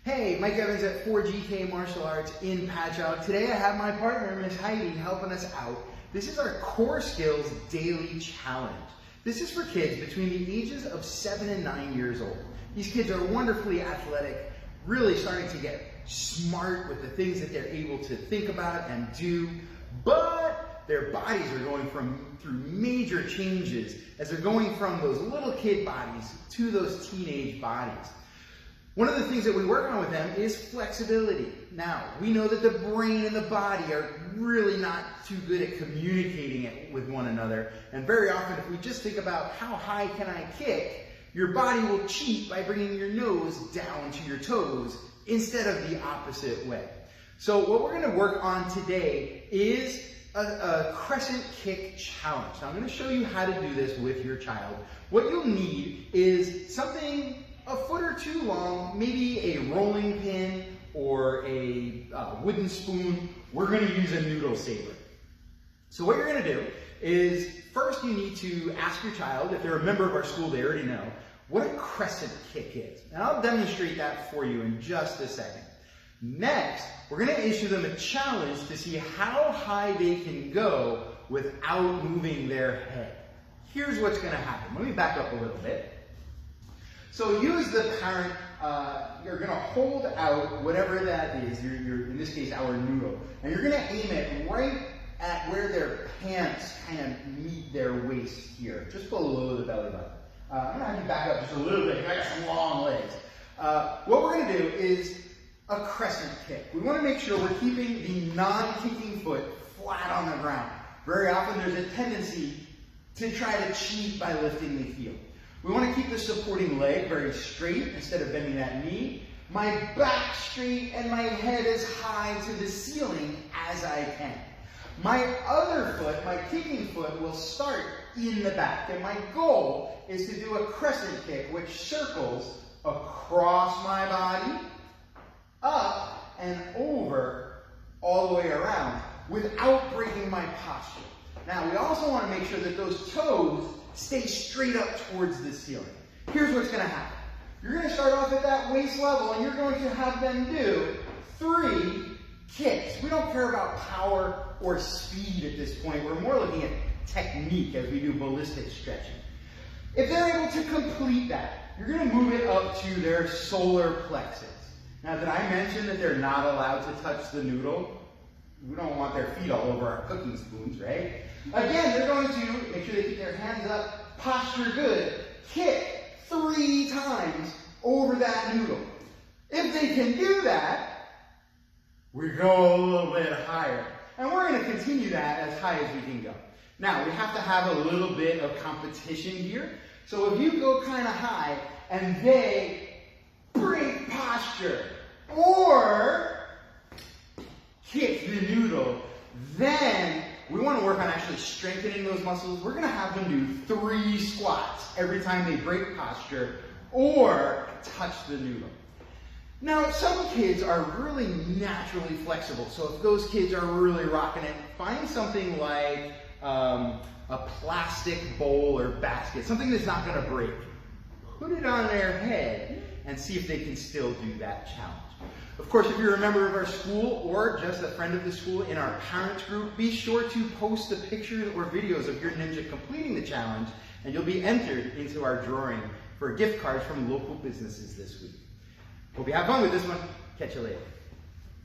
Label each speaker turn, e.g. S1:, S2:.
S1: Hey, Mike Evans at 4GK Martial Arts in Patchogue. Today I have my partner, Miss Heidi, helping us out. This is our Core Skills Daily Challenge. This is for kids between the ages of 7 and 9 years old. These kids are wonderfully athletic, really starting to get smart with the things that they're able to think about and do, but their bodies are going through major changes as they're going from those little kid bodies to those teenage bodies. One of the things that we work on with them is flexibility. Now, we know that the brain and the body are really not too good at communicating it with one another. And very often, if we just think about how high can I kick, your body will cheat by bringing your nose down to your toes instead of the opposite way. So what we're going to work on today is a crescent kick challenge. Now, I'm going to show you how to do this with your child. What you'll need is something a foot or two long, maybe a rolling pin or a wooden spoon. We're going to use a noodle saver. So what you're going to do is first you need to ask your child, if they're a member of our school, they already know, what a crescent kick is. And I'll demonstrate that for you in just a second. Next, we're going to issue them a challenge to see how high they can go without moving their head. Here's what's going to happen. Let me back up a little bit. So you as the parent, you're going to hold out whatever that is, in this case our noodle, and you're going to aim it right at where their pants kind of meet their waist here, just below the belly button. I'm going to have you back up just a little bit, I got some long legs. What we're going to do is a crescent kick. We want to make sure we're keeping the non-kicking foot flat on the ground. Very often there's a tendency to try to cheat by lifting the heel. We want to keep the supporting leg very straight instead of bending that knee. My back straight and my head as high to the ceiling as I can. My other foot, my kicking foot, will start in the back. And my goal is to do a crescent kick which circles across my body, up and over, all the way around without breaking my posture. Now we also want to make sure that those toes stay straight up towards the ceiling. Here's what's going to happen. You're going to start off at that waist level and you're going to have them do 3 kicks. We don't care about power or speed at this point. We're more looking at technique as we do ballistic stretching. If they're able to complete that, you're going to move it up to their solar plexus. Now, did I mention that they're not allowed to touch the noodle? We don't want their feet all over our cooking spoons, right? Again, they're going to make sure they keep their hands up, posture good, kick 3 times over that noodle. If they can do that, we go a little bit higher. And we're going to continue that as high as we can go. Now, we have to have a little bit of competition here. So if you go kind of high and they break posture or kick the noodle, then we want to work on actually strengthening those muscles. We're going to have them do 3 squats every time they break posture or touch the noodle. Now, some kids are really naturally flexible, so if those kids are really rocking it, find something like a plastic bowl or basket, something that's not going to break. Put it on their head and see if they can still do that challenge. Of course, if you're a member of our school or just a friend of the school in our parents group, be sure to post the pictures or videos of your ninja completing the challenge, and you'll be entered into our drawing for gift cards from local businesses this week. Hope you have fun with this one. Catch you later.